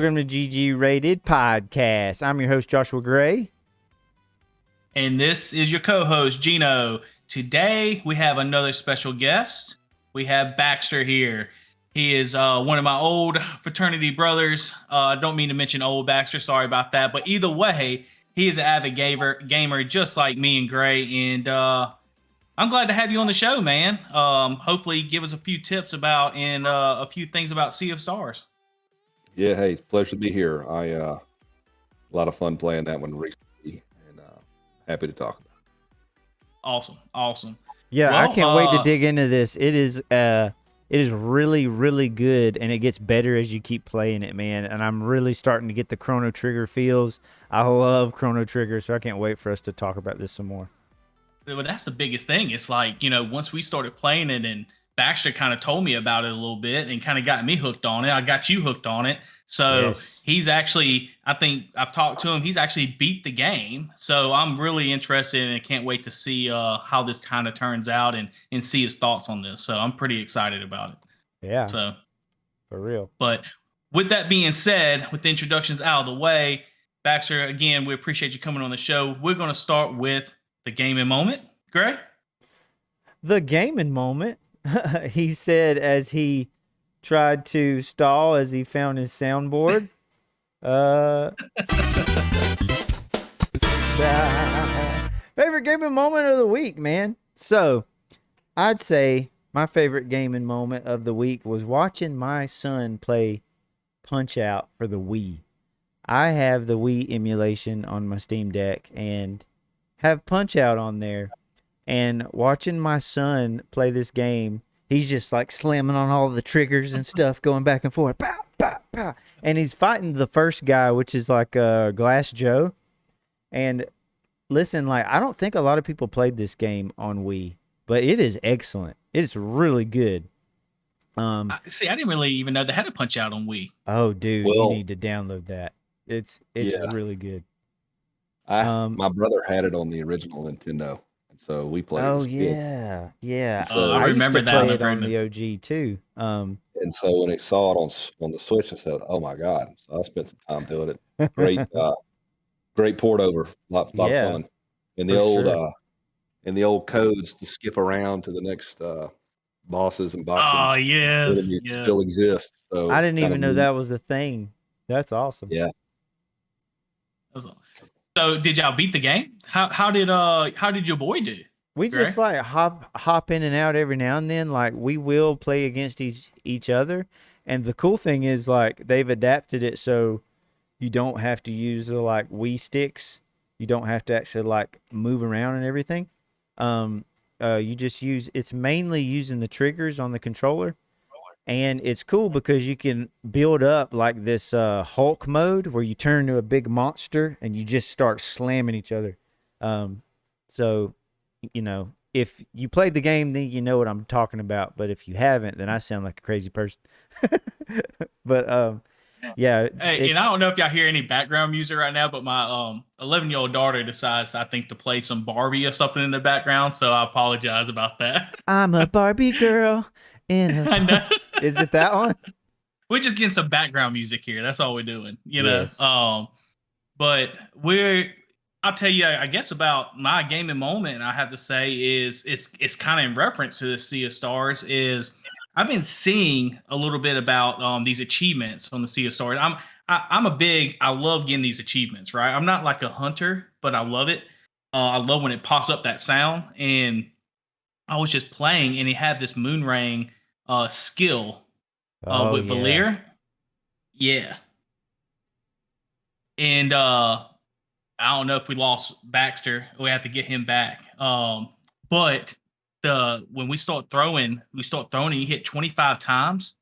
Welcome to GGRated Podcast. I'm your host, Joshua Gray. And this is your co-host, Gino. Today, we have another special guest. We have Baxter here. He is one of my old fraternity brothers. I don't mean to mention old Baxter. Sorry about that. But either way, he is an avid gamer just like me and Gray. And I'm glad to have you on the show, man. Hopefully, give us a few tips about and a few things about Sea of Stars. Yeah, hey, it's a pleasure to be here. A lot of fun playing that one recently, and happy to talk about it. Awesome. Yeah, well, I can't wait to dig into this. It is really, really good, and it gets better as you keep playing it, man. And I'm really starting to get the Chrono Trigger feels. I love Chrono Trigger, so I can't wait for us to talk about this some more. Well, that's the biggest thing. It's like, once we started playing it and Baxter kind of told me about it a little bit and kind of got me hooked on it. I got you hooked on it. So yes. He's actually, I think I've talked to him. He's actually beat the game. So I'm really interested and can't wait to see how this kind of turns out and see his thoughts on this. So I'm pretty excited about it. Yeah. So for real. But with that being said, with the introductions out of the way, Baxter, again, we appreciate you coming on the show. We're going to start with the gaming moment. Gray? The gaming moment. He said as he tried to stall as he found his soundboard. Favorite gaming moment of the week, man. So I'd say my favorite gaming moment of the week was watching my son play Punch-Out for the Wii. I have the Wii emulation on my Steam Deck and have Punch-Out on there. And watching my son play this game, he's just like slamming on all the triggers and stuff, going back and forth. Pow, pow, pow. And he's fighting the first guy, which is like Glass Joe. And listen, like I don't think a lot of people played this game on Wii, but it is excellent. It's really good. See, I didn't really even know they had a Punch-Out on Wii. Oh, dude, you need to download that. It's really good. My brother had it on the original Nintendo. So we played. Oh yeah, yeah. So I remember used to that play it on the OG too. And so when I saw it on the Switch, I said, "Oh my god!" So I spent some time doing it. Great port over, lot of fun. And the old codes to skip around to the next bosses and boxing. Oh yes, still exist. So I didn't even know that was a thing. That's awesome. Yeah. So did y'all beat the game? How did your boy do? We just like hop in and out every now and then. Like we will play against each other. And the cool thing is like they've adapted it so you don't have to use the like Wii sticks. You don't have to actually like move around and everything. You just it's mainly using the triggers on the controller. And it's cool because you can build up like this Hulk mode where you turn into a big monster and you just start slamming each other. So, if you played the game, then you know what I'm talking about. But if you haven't, then I sound like a crazy person. But yeah. Hey, and I don't know if y'all hear any background music right now, but my 11-year-old daughter decides, I think, to play some Barbie or something in the background. So I apologize about that. I'm a Barbie girl. I know. Is it that one? We're just getting some background music here. That's all we're doing, Yes. But I'll tell you, I guess about my gaming moment, I have to say is it's kind of in reference to the Sea of Stars. Is I've been seeing a little bit about these achievements on the Sea of Stars. I love getting these achievements, right? I'm not like a hunter, but I love it. I love when it pops up that sound. And I was just playing, and he had this Moonring skill with Valir. Yeah. And I don't know if we lost Baxter. We have to get him back. But when we start throwing, and you hit 25 times,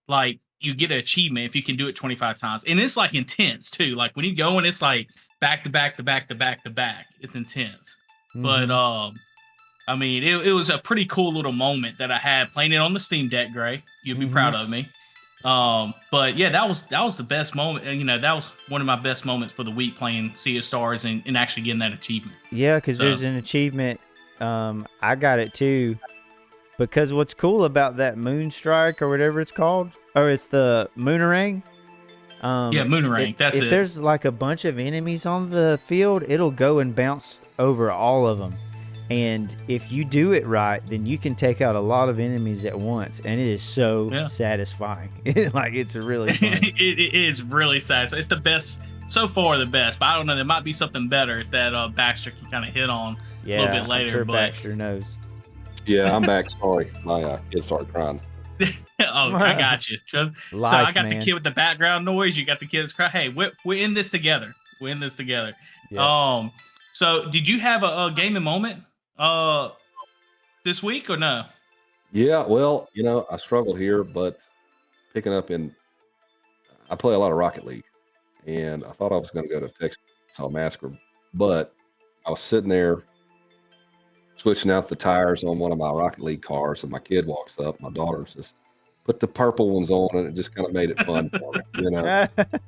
like you get an achievement if you can do it 25 times. And it's like intense too. Like when you go and it's like back to back to back to back to back. It's intense. Mm-hmm. But I mean, it was a pretty cool little moment that I had playing it on the Steam Deck, Gray. You'll be proud of me. But yeah, that was the best moment. And, that was one of my best moments for the week playing Sea of Stars and actually getting that achievement. Yeah, because there's an achievement. I got it too. Because what's cool about that Moonstrike or whatever it's called, or it's the Moonerang, Yeah, moon rank. That's if it. there's like a bunch of enemies on the field, it'll go and bounce over all of them. And if you do it right, then you can take out a lot of enemies at once, and it is so satisfying. Like, it's really fun. It is really satisfying. It's the best so far, the best. But I don't know. There might be something better that Baxter can kind of hit on a little bit later. I'm sure but Baxter knows. Yeah, I'm back. Sorry, my kid started crying. I got you. So I got the kid with the background noise. You got the kids cry. Hey, we're in this together. We're in this together. Yeah. So did you have a gaming moment this week or no? Yeah, well, I struggle here, but picking up I play a lot of Rocket League, and I thought I was going to go to Texas Massacre, but I was sitting there switching out the tires on one of my Rocket League cars, and my kid walks up. My daughter says, "Put the purple ones on," and it just kind of made it fun for me.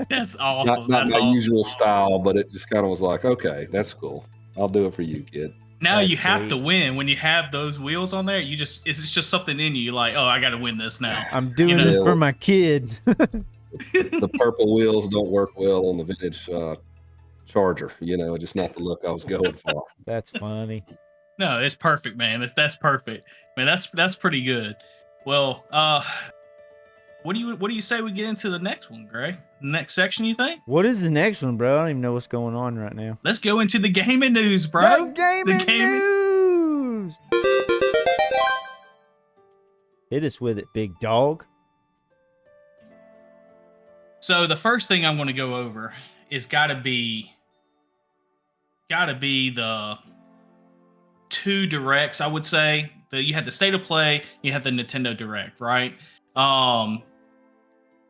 That's awesome. Not my usual style, but it just kind of was like, okay, that's cool. I'll do it for you, kid. Now you have to win when you have those wheels on there. It's just something in you. You're like, oh, I got to win this now. I'm doing this for my kid. The purple wheels don't work well on the vintage Charger. Just not the look I was going for. That's funny. No, it's perfect, man. That's perfect, man. That's pretty good. Well, what do you say we get into the next one, Gray? The next section, you think? What is the next one, bro? I don't even know what's going on right now. Let's go into the gaming news, bro. The gaming news. Hit us with it, big dog. So the first thing I'm going to go over is got to be the two directs, I would say. You had the State of Play, you had the Nintendo Direct, right?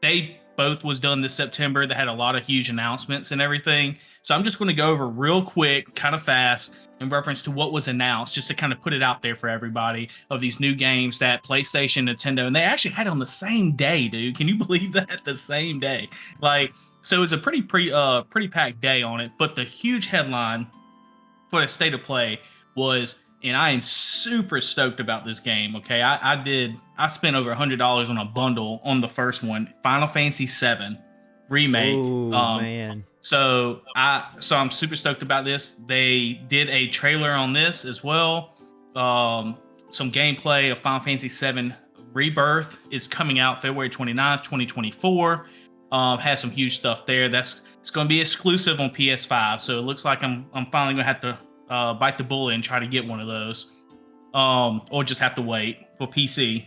They both was done this September. They had a lot of huge announcements and everything. So I'm just going to go over real quick, kind of fast, in reference to what was announced, just to kind of put it out there for everybody of these new games that PlayStation, Nintendo, and they actually had it on the same day, dude. Can you believe that? The same day. So it was a pretty packed day on it. But the huge headline for the State of Play was, and I am super stoked about this game. Okay, I spent over $100 on a bundle on the first one, Final Fantasy VII Remake. Ooh, man. So I'm super stoked about this. They did a trailer on this as well. Some gameplay of Final Fantasy VII Rebirth is coming out February 29th, 2024. Has some huge stuff there. It's going to be exclusive on PS5. So it looks like I'm finally going to have to bite the bullet and try to get one of those, or just have to wait for PC.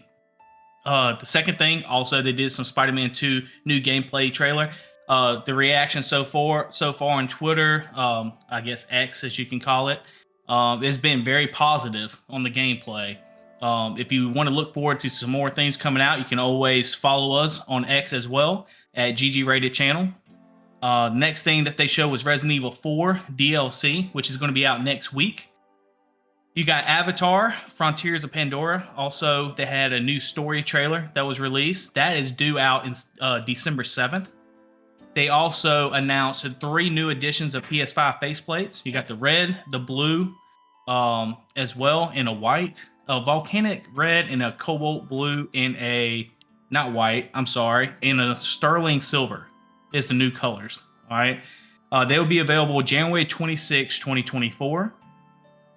The second thing, also, they did some Spider-Man 2 new gameplay trailer. The reaction so far on Twitter, I guess X as you can call it, has been very positive on the gameplay. If you want to look forward to some more things coming out, you can always follow us on X as well at GGRated channel. Next thing that they showed was Resident Evil 4 DLC, which is going to be out next week. You got Avatar, Frontiers of Pandora. Also, they had a new story trailer that was released. That is due out in December 7th. They also announced 3 new editions of PS5 faceplates. You got the red, the blue, as well, and a white. A volcanic red and a cobalt blue and and a sterling silver is the new colors. All right. They will be available January 26, 2024.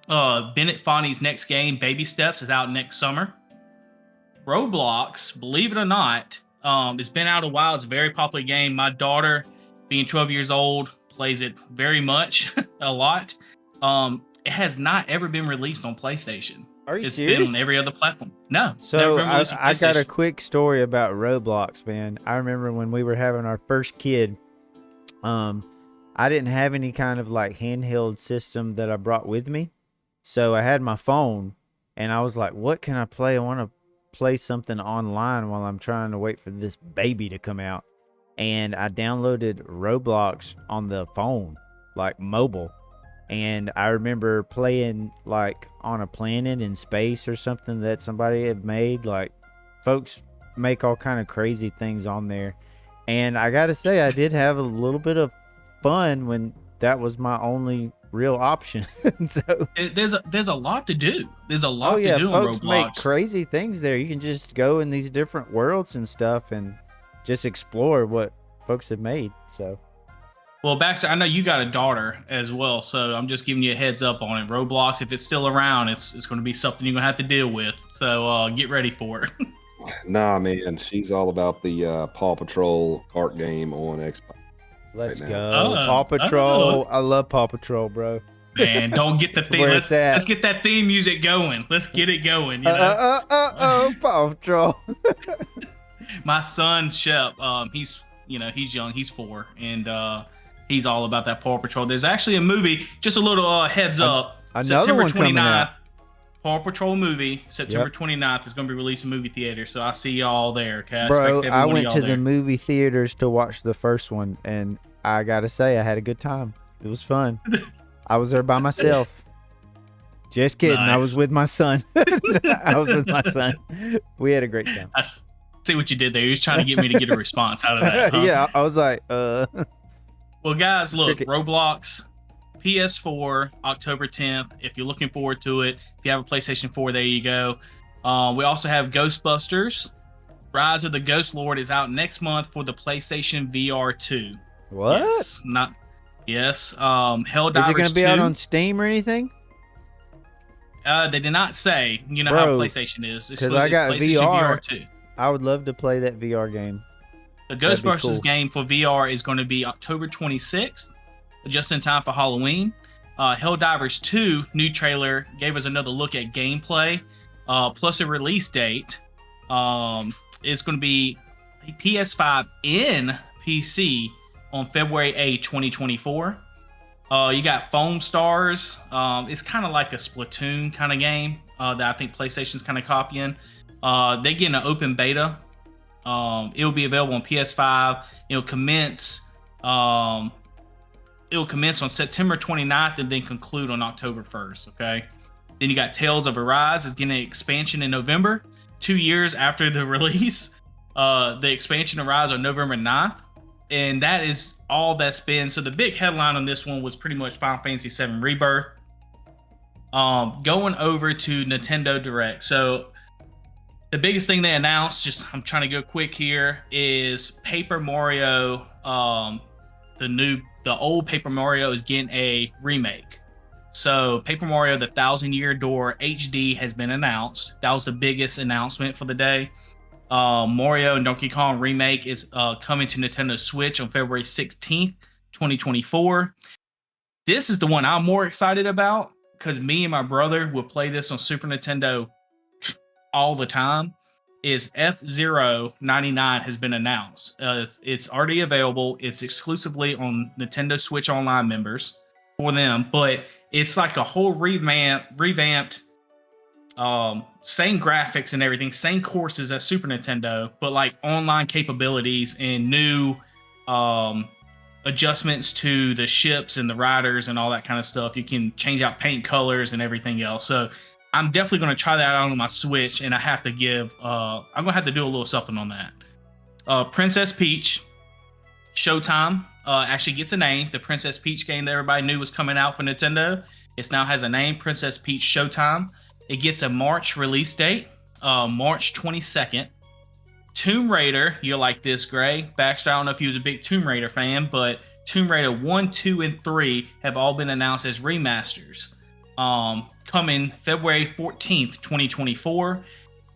Bennett Fonny's next game, Baby Steps, is out next summer. Roblox, believe it or not, it's been out a while. It's a very popular game. My daughter, being 12 years old, plays it very much, a lot. It has not ever been released on PlayStation. Are you It's serious? been on every other platform. No. So I got a quick story about Roblox, man. I remember when we were having our first kid, I didn't have any kind of like handheld system that I brought with me. So I had my phone and I was like, what can I play? I want to play something online while I'm trying to wait for this baby to come out. And I downloaded Roblox on the phone, like mobile. And I remember playing like on a planet in space or something that somebody had made. Like, folks make all kind of crazy things on there. And I got to say, I did have a little bit of fun when that was my only real option. So there's a lot to do. There's a lot to do on folks Roblox. make crazy things there. You can just go in these different worlds and stuff and just explore what folks have made. So, well, Baxter, I know you got a daughter as well, so I'm just giving you a heads up on it. Roblox, if it's still around, it's going to be something you're going to have to deal with. So get ready for it. Nah, man, she's all about the Paw Patrol kart game on Xbox. let's Right go. now. Paw Patrol. I love Paw Patrol, bro. Man, don't get the theme. Let's get that theme music going. Let's get it going. You know? Paw Patrol. My son Shep, he's young, he's 4, and he's all about that Paw Patrol. There's actually a movie. Just a little heads up. Another September one coming 29th, out. Paw Patrol movie. September 29th is going to be released in movie theater. So I see y'all there. Okay, Bro, I went to the movie theaters to watch the first one, and I gotta say, I had a good time. It was fun. I was there by myself. Just kidding. Nice. I was with my son. We had a great time. I see what you did there. He was trying to get me to get a response out of that. Huh? Yeah, I was like, Well, guys, look, Crickets. Roblox, PS4, October 10th. If you're looking forward to it, if you have a PlayStation 4, there you go. We also have Ghostbusters. Rise of the Ghost Lord is out next month for the PlayStation VR 2. what? Yes. Helldivers 2. Is it going to be out on Steam or anything? They did not say. You know Bro, how PlayStation is. because I got PlayStation VR. 2. I would love to play that VR game. The That'd be Ghostbusters cool. game for VR is going to be October 26th, just in time for Halloween. Helldivers 2 new trailer gave us another look at gameplay, plus a release date. It's going to be PS5 and PC on February 8, 2024. You got Foam Stars. It's kind of like a Splatoon kind of game that I think PlayStation's kind of copying. They get an open beta. It will be available on PS5. It'll commence on September 29th and then conclude on October 1st. Okay. Then you got Tales of Arise is getting an expansion in November, 2 years after the release. The expansion arrives on November 9th. And that is all that's been. So the big headline on this one was pretty much Final Fantasy VII Rebirth. Going over to Nintendo Direct. So the biggest thing they announced, I'm trying to go quick here, is Paper Mario. The old Paper Mario is getting a remake. So Paper Mario: The Thousand Year Door HD has been announced. That was the biggest announcement for the day. Mario and Donkey Kong remake is coming to Nintendo Switch on February 16th, 2024. This is the one I'm more excited about because me and my brother will play this on Super Nintendo all the time. Is F-Zero 99 has been announced. It's already available. It's exclusively on Nintendo Switch Online members for them, but it's like a whole revamped same graphics and everything, same courses as Super Nintendo, but like online capabilities and new adjustments to the ships and the riders and all that kind of stuff. You can change out paint colors and everything else. So I'm definitely going to try that out on my Switch, and I have to give I'm going to have to do a little something on that. Princess Peach Showtime actually gets a name. The Princess Peach game that everybody knew was coming out for Nintendo, it now has a name, Princess Peach Showtime. It gets a March release date, March 22nd. Tomb Raider, you'll like this, Gray. Baxter, I don't know if he was a big Tomb Raider fan, but Tomb Raider 1, 2, and 3 have all been announced as remasters. Coming February 14th, 2024.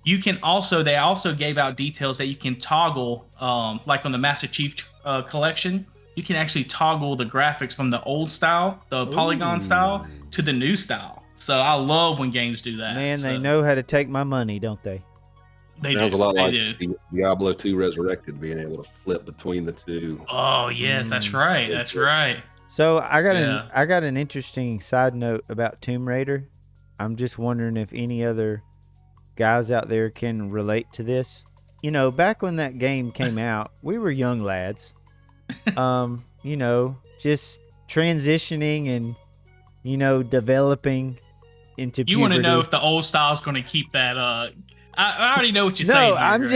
They also gave out details that you can toggle, like on the Master Chief collection, you can actually toggle the graphics from the old style, the polygon style, to the new style. So I love when games do that. Man, they know how to take my money, don't they? Sounds a lot like Diablo 2 Resurrected, being able to flip between the two. Oh yes, that's right. That's right. So I got an interesting side note about Tomb Raider. I'm just wondering if any other guys out there can relate to this. You know, back when that game came out, we were young lads. You know, just transitioning and, you know, developing into puberty. You want to know if the old style is going to keep that I already know what you're saying. No, I'm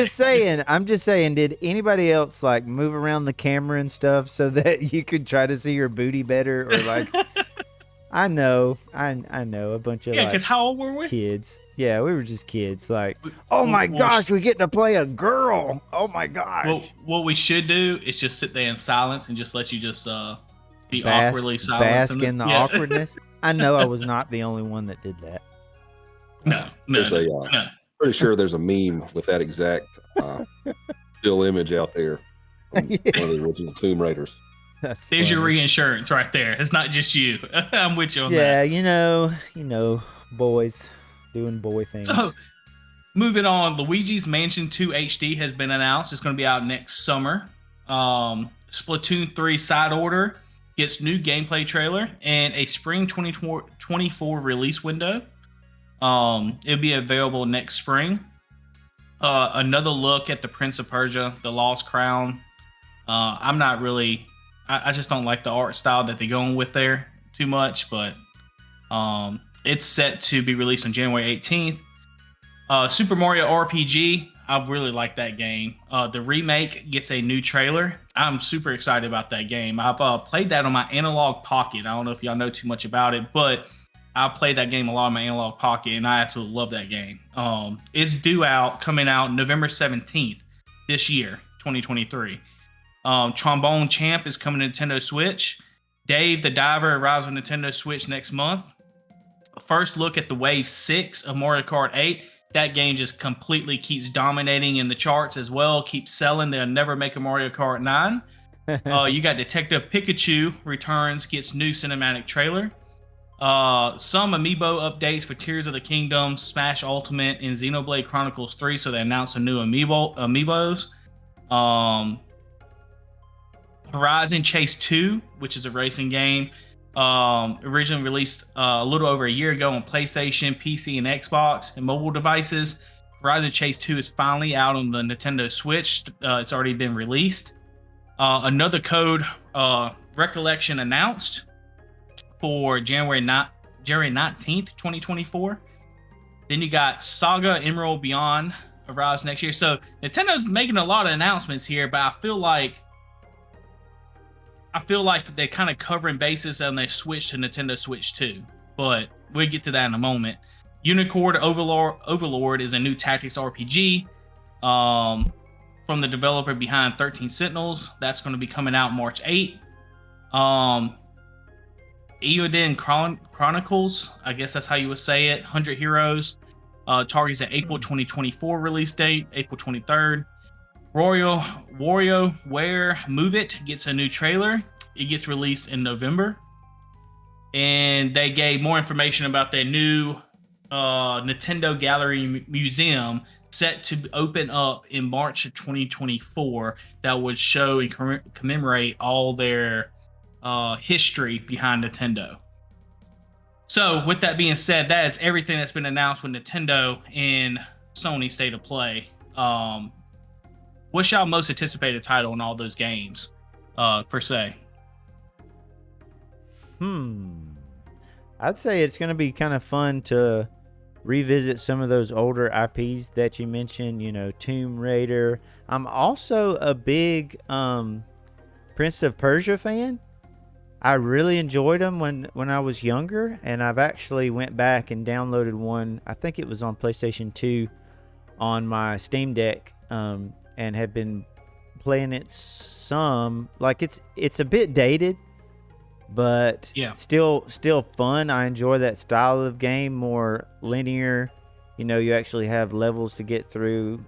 just saying, did anybody else like move around the camera and stuff so that you could try to see your booty better, or like I know. I know. A bunch of Yeah, like because how old were we? kids. Yeah, we were just kids. Like, oh Well, my gosh, we get to play a girl. Oh my gosh. what we should do is just sit there in silence and just let you just be Bask, awkwardly silent. bask in the Yeah. awkwardness. I know I was not the only one that did that. No. Pretty sure there's a meme with that exact still image out there from one of the original Tomb Raiders. There's your reinsurance right there. It's not just you. I'm with you on that. Yeah, you know, boys doing boy things. So, moving on, Luigi's Mansion 2 HD has been announced. It's going to be out next summer. Splatoon 3 Side Order gets new gameplay trailer and a spring 2024 release window. It'll be available next spring. Another look at the Prince of Persia, The Lost Crown. I'm not really... I just don't like the art style that they're going with there too much, but it's set to be released on January 18th. Super Mario RPG, I really like that game. The remake gets a new trailer. I'm super excited about that game. I've played that on my Analog Pocket. I don't know if y'all know too much about it, but I played that game a lot on my Analog Pocket, and I absolutely love that game. It's coming out November 17th this year, 2023. Trombone Champ is coming to Nintendo Switch. Dave the Diver arrives on Nintendo Switch next month. First look at the Wave 6 of Mario Kart 8. That game just completely keeps dominating in the charts as well. Keeps selling. They'll never make a Mario Kart 9. You got Detective Pikachu returns, gets new cinematic trailer. Some amiibo updates for Tears of the Kingdom, Smash Ultimate, and Xenoblade Chronicles 3. So they announced some new amiibos. Horizon Chase 2, which is a racing game, originally released a little over a year ago on PlayStation, PC, and Xbox and mobile devices. Horizon Chase 2 is finally out on the Nintendo Switch. It's already been released. Another code Recollection announced for January 19th, 2024. Then you got Saga Emerald Beyond arrives next year. So Nintendo's making a lot of announcements here, but I feel like they're kind of covering bases and they switched to Nintendo Switch 2. But we'll get to that in a moment. Unicorn Overlord is a new tactics RPG from the developer behind 13 Sentinels. That's going to be coming out March 8. Eoden Chronicles, I guess that's how you would say it. 100 Heroes targets an April 2024 release date, April 23rd. WarioWare Move It gets a new trailer. It gets released in November. And they gave more information about their new Nintendo Gallery Museum set to open up in March of 2024 that would show and commemorate all their history behind Nintendo. So with that being said, that is everything that's been announced with Nintendo and Sony State of Play. What's y'all most anticipated title in all those games, per se? I'd say it's going to be kind of fun to revisit some of those older IPs that you mentioned, you know, Tomb Raider. I'm also a big Prince of Persia fan. I really enjoyed them when I was younger, and I've actually went back and downloaded one. I think it was on PlayStation 2 on my Steam Deck. And have been playing it some. Like it's a bit dated, but yeah, still fun. I enjoy that style of game, more linear. You know, you actually have levels to get through,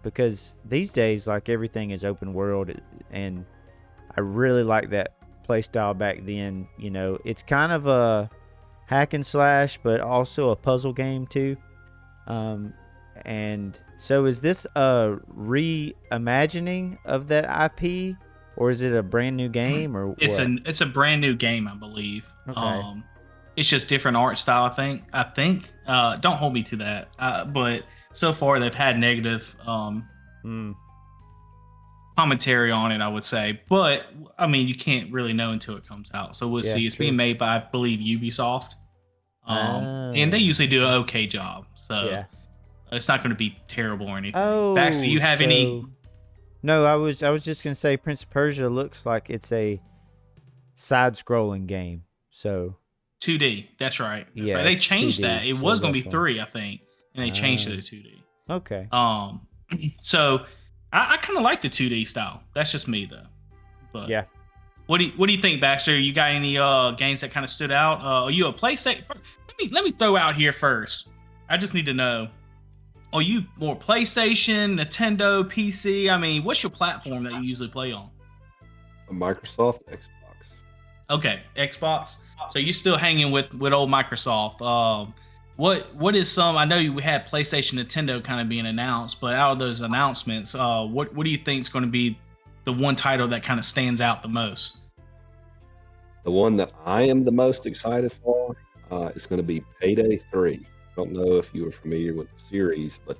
because these days, like, everything is open world, and I really like that play style back then. You know, it's kind of a hack and slash, but also a puzzle game too. And so is this a reimagining of that IP, or is it a brand new game, or it's what? it's a brand new game, I believe. Okay. It's just different art style, I think. Don't hold me to that. But so far they've had negative commentary on it, I would say. But I mean, you can't really know until it comes out. So we'll see. It's being made by, I believe, Ubisoft. And they usually do an okay job. So yeah. It's not going to be terrible or anything. Oh, Baxter, do you have any? No, I was just gonna say Prince of Persia looks like it's a side-scrolling game. So 2D. That's right. That's Yeah, right. They it's changed 2D, that. It so was gonna be that's why. 3, I think, and they changed it to 2D. Okay. So I kind of like the 2D style. That's just me though. But Yeah. what do you think, Baxter? You got any games that kind of stood out? Are you a PlayStation? Let me throw out here first. I just need to know. Are you more PlayStation, Nintendo, PC? I mean, what's your platform that you usually play on? Microsoft, Xbox. Okay, Xbox. So you still hanging with old Microsoft. What is some? I know we had PlayStation, Nintendo kind of being announced, but out of those announcements, what do you think is going to be the one title that kind of stands out the most? The one that I am the most excited for is going to be Payday 3. Don't know if you were familiar with the series, but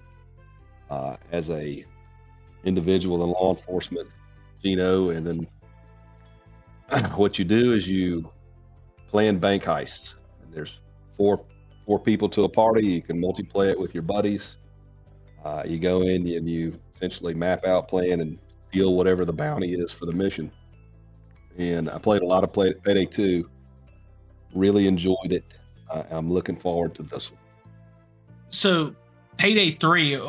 as a individual in law enforcement, and then what you do is you plan bank heists. And there's four people to a party. You can multiplayer it with your buddies. You go in and you essentially map out, plan, and deal whatever the bounty is for the mission. And I played a lot of Payday 2. Really enjoyed it. I'm looking forward to this one. So, Payday 3,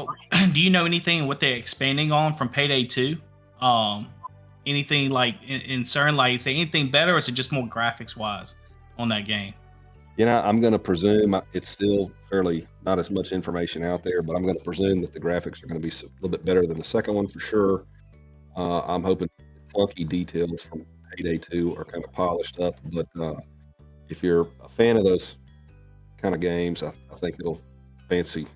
do you know anything what they're expanding on from Payday 2? Anything like in certain, like, say anything better, or is it just more graphics wise on that game? I'm going to presume it's still fairly not as much information out there, but I'm going to presume that the graphics are going to be a little bit better than the second one for sure. I'm hoping funky details from Payday 2 are kind of polished up, but if you're a fan of those kind of games, I think it'll fancy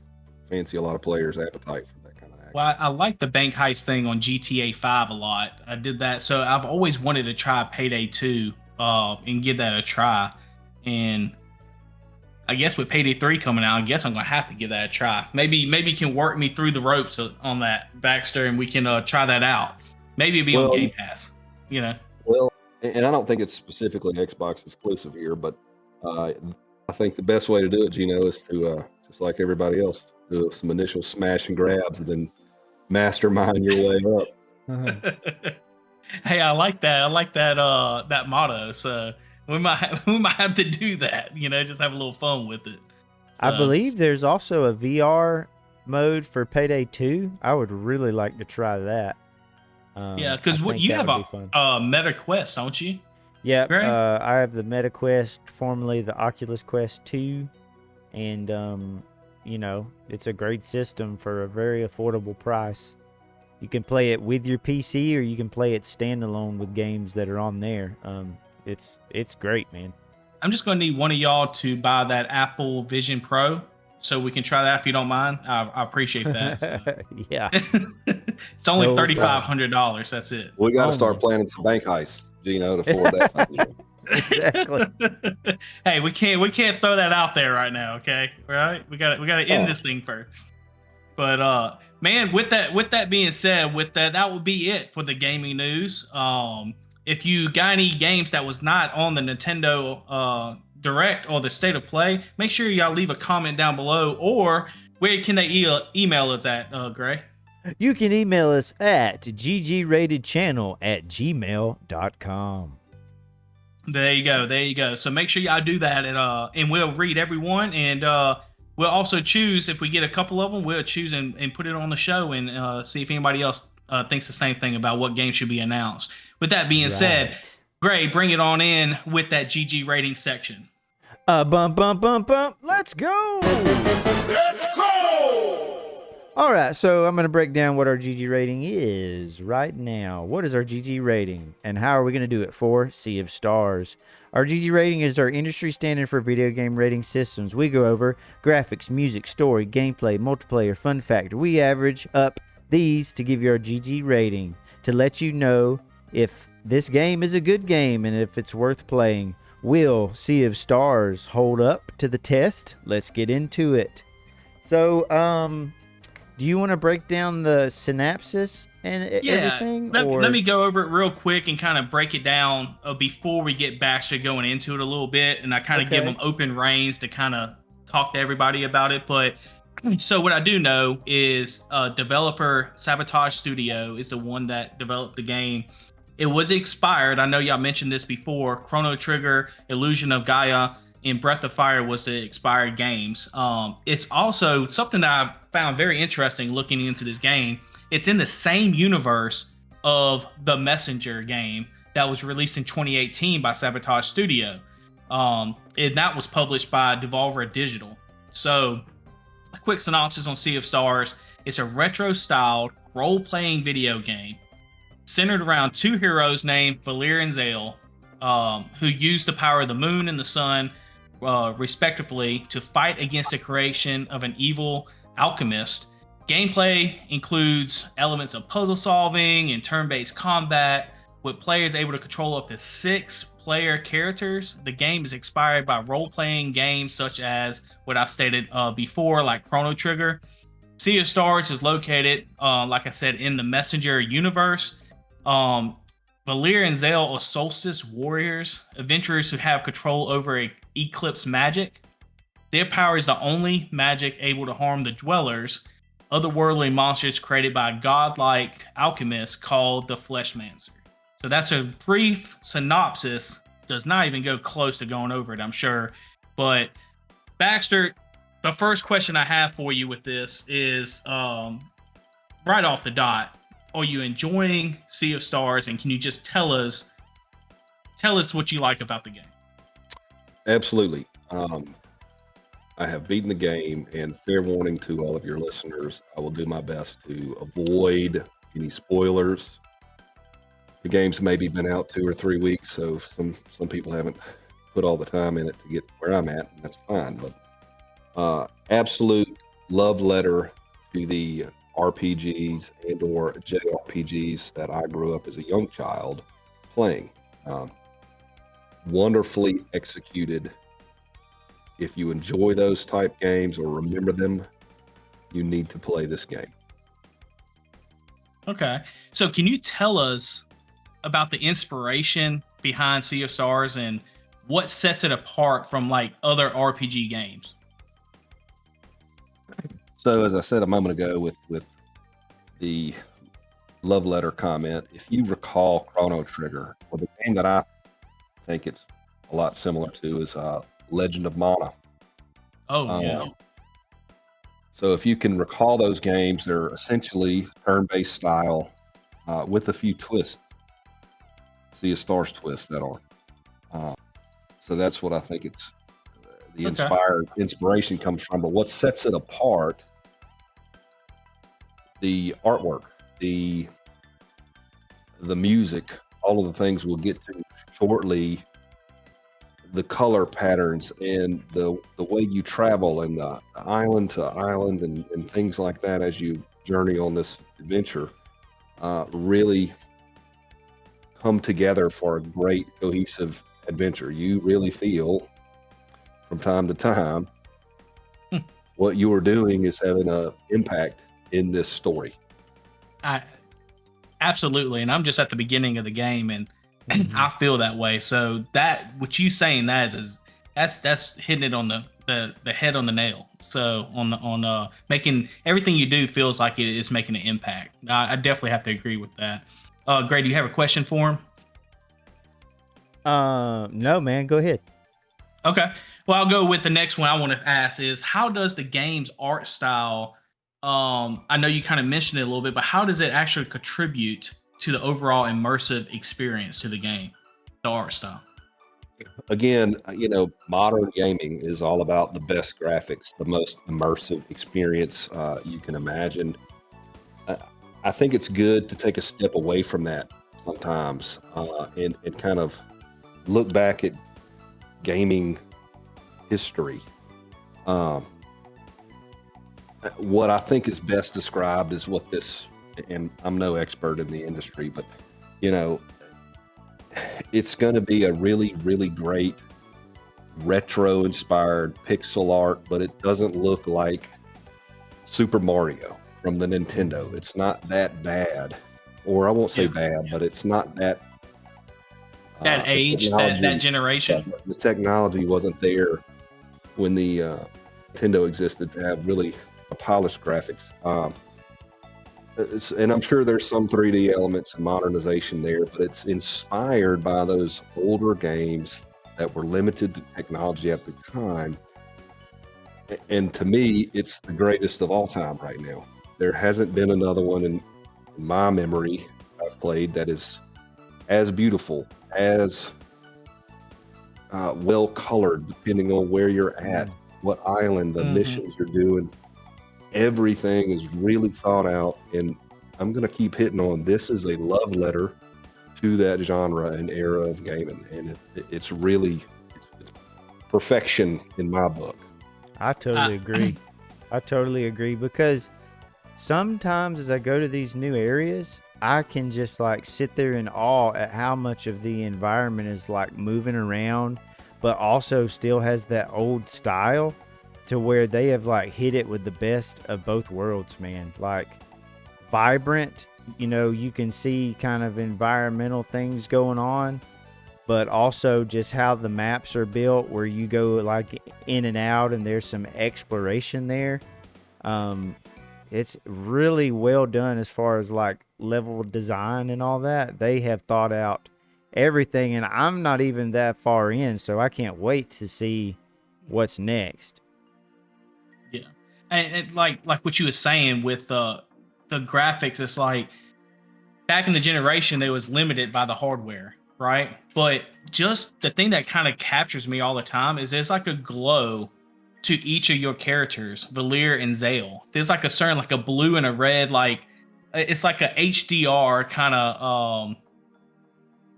a lot of players' appetite for that kind of action. Well, I like the bank heist thing on GTA 5 a lot. I did that, so I've always wanted to try Payday 2 and give that a try. And I guess with Payday 3 coming out, I guess I'm gonna have to give that a try. Maybe you can work me through the ropes on that, Baxter, and we can try that out. Maybe it'll be on Game Pass. Well, and I don't think it's specifically Xbox exclusive here, but I think the best way to do it, Gino, is to just like everybody else, do some initial smash and grabs, and then mastermind your way up. Hey, I like that. I like that that motto. So we might have to do that. Just have a little fun with it. So, I believe there's also a VR mode for Payday 2. I would really like to try that. Yeah, because you have a Meta Quest, don't you? Yeah, I have the Meta Quest, formerly the Oculus Quest 2, and it's a great system for a very affordable price. You can play it with your PC, or you can play it standalone with games that are on there. It's great, man. I'm just gonna need one of y'all to buy that Apple Vision Pro, so we can try that if you don't mind. I appreciate that. So. Yeah, it's only $3,500. That's it. We got to start planning some bank heists, Gino, to afford that. Exactly. Hey, we can't throw that out there right now, okay? All right, we got to end this thing first. But man, with that being said, that would be it for the gaming news. If you got any games that was not on the Nintendo Direct or the State of Play, make sure y'all leave a comment down below. Or where can they email us at, Gray? You can email us at ggratedchannel@gmail.com. There you go. So make sure y'all do that, and we'll read everyone, and we'll also choose, if we get a couple of them, we'll choose and put it on the show, and see if anybody else thinks the same thing about what game should be announced. With that being said, Gray, bring it on in with that GG rating section. Bump. Let's go. All right, so I'm going to break down what our GG rating is right now. What is our GG rating, and how are we going to do it for Sea of Stars? Our GG rating is our industry standard for video game rating systems. We go over graphics, music, story, gameplay, multiplayer, fun factor. We average up these to give you our GG rating, to let you know if this game is a good game and if it's worth playing. Will Sea of Stars hold up to the test? Let's get into it. So, do you want to break down the synopsis and everything? Let me go over it real quick and kind of break it down before we get Baxter going into it a little bit, and I kind of give them open reins to kind of talk to everybody about it. But so what I do know is developer Sabotage Studio is the one that developed the game. It was expired. I know y'all mentioned this before. Chrono Trigger, Illusion of Gaia, in Breath of Fire was the expired games. It's also something that I found very interesting looking into this game. It's in the same universe of the Messenger game that was released in 2018 by Sabotage Studio. And that was published by Devolver Digital. So, a quick synopsis on Sea of Stars. It's a retro-styled role-playing video game centered around two heroes named Valir and Zale, who use the power of the moon and the sun, respectively, to fight against the creation of an evil alchemist. Gameplay includes elements of puzzle solving and turn-based combat, with players able to control up to 6 player characters. The game is inspired by role-playing games such as what I've stated before, like Chrono Trigger. Sea of Stars is located, like I said, in the Messenger universe. Valir and Zale are solstice warriors, adventurers who have control over eclipse magic. Their power is the only magic able to harm the dwellers, otherworldly monsters created by godlike alchemists called the Fleshmancer. So that's a brief synopsis. Does not even go close to going over it, I'm sure. But Baxter, the first question I have for you with this is right off the dot. Are you enjoying Sea of Stars, and can you just tell us what you like about the game? Absolutely. I have beaten the game, and fair warning to all of your listeners, I will do my best to avoid any spoilers. The game's maybe been out 2 or 3 weeks, so some people haven't put all the time in it to get where I'm at, and that's fine. But absolute love letter to the RPGs and or JRPGs that I grew up as a young child playing. Wonderfully executed. If you enjoy those type games or remember them, you need to play this game. Okay. So can you tell us about the inspiration behind Sea of Stars and what sets it apart from like other RPG games? So as I said a moment ago with the love letter comment, if you recall Chrono Trigger, or the game that I think it's a lot similar to is Legend of Mana. Oh, yeah. So if you can recall those games, they're essentially turn-based style with a few twists. Sea of Stars twist that on. So that's what I think it's the inspiration comes from. But what sets it apart, the artwork, the music, all of the things we'll get to shortly, the color patterns and the way you travel and the island to island and things like that as you journey on this adventure really come together for a great cohesive adventure. You really feel from time to time what you are doing is having an impact in this story. Absolutely, and I'm just at the beginning of the game, and I feel that way. So that what you saying that's hitting it on the head on the nail. So on making everything you do feels like it is making an impact. I definitely have to agree with that. Gray, do you have a question for him? No, man, go ahead. Okay. Well, I'll go with the next one I want to ask is how does the game's art style, I know you kind of mentioned it a little bit, but how does it actually contribute to the overall immersive experience to the game, the art style? Again, modern gaming is all about the best graphics, the most immersive experience you can imagine. I think it's good to take a step away from that sometimes and kind of look back at gaming history. What I think is best described is what this, and I'm no expert in the industry, but it's going to be a really, really great retro inspired pixel art, but it doesn't look like Super Mario from the Nintendo. It's not that bad, or I won't say bad, but it's not that age, that generation. The technology wasn't there when the Nintendo existed to have really a polished graphics. And I'm sure there's some 3D elements and modernization there, but it's inspired by those older games that were limited to technology at the time. And to me, it's the greatest of all time right now. There hasn't been another one in my memory I've played that is as beautiful, as well colored, depending on where you're at, what island, the missions you're doing. Everything is really thought out, and I'm going to keep hitting on this is a love letter to that genre and era of gaming, and it's really it's perfection in my book. I totally agree. I totally agree, because sometimes as I go to these new areas, I can just like sit there in awe at how much of the environment is like moving around, but also still has that old style, to where they have like hit it with the best of both worlds, man. Like vibrant, you know, you can see kind of environmental things going on, but also just how the maps are built, where you go like in and out and there's some exploration there. It's really well done as far as like level design and all that. They have thought out everything, and I'm not even that far in, so I can't wait to see what's next. Yeah, and like what you were saying with the graphics, it's like back in the generation they was limited by the hardware, right? But just the thing that kind of captures me all the time is there's like a glow to each of your characters, Valir and Zale. There's like a certain, like a blue and a red, like it's like a HDR kind of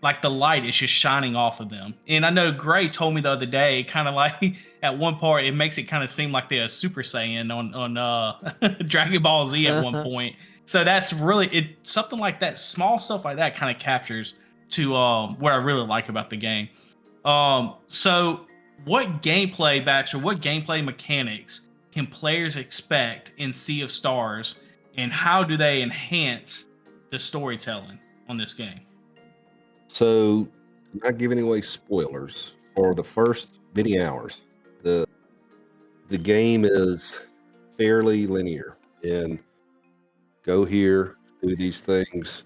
like the light is just shining off of them. And I know Gray told me the other day, kind of like at one part, it makes it kind of seem like they're a Super Saiyan on Dragon Ball Z at one point. So that's really something like that, small stuff like that kind of captures to what I really like about the game. So what gameplay, Baxter, what gameplay mechanics can players expect in Sea of Stars, and how do they enhance the storytelling on this game? So, not giving away spoilers, for the first many hours, the game is fairly linear, and go here, do these things,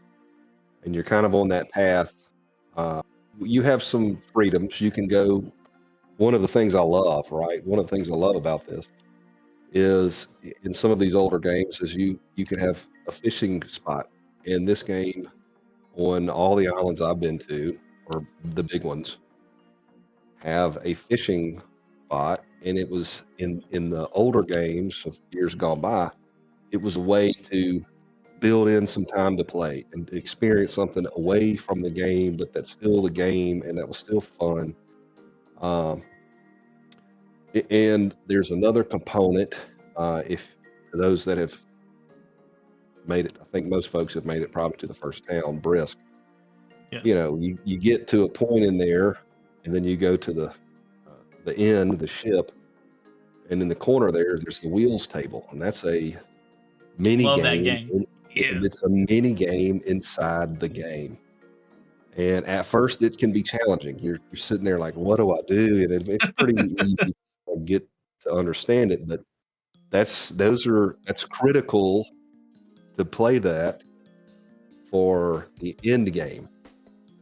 and you're kind of on that path. You have some freedoms. You can go. One of the things I love, right? One of the things I love about this is in some of these older games is you can have a fishing spot. In this game, on all the islands I've been to, or the big ones, have a fishing spot, and it was in the older games of years gone by, it was a way to build in some time to play and experience something away from the game, but that's still the game, and that was still fun. And there's another component, if for those that have made it, I think most folks have made it probably to the first town, Brisk. Yes. You know, you get to a point in there, and then you go to the inn, the ship, and in the corner there's the wheels table, and that's a mini Love game. that game. Yeah. It's a mini game inside the game. And at first it can be challenging. You're sitting there like, what do I do? And it's pretty easy to get to understand it, but that's critical to play that for the end game.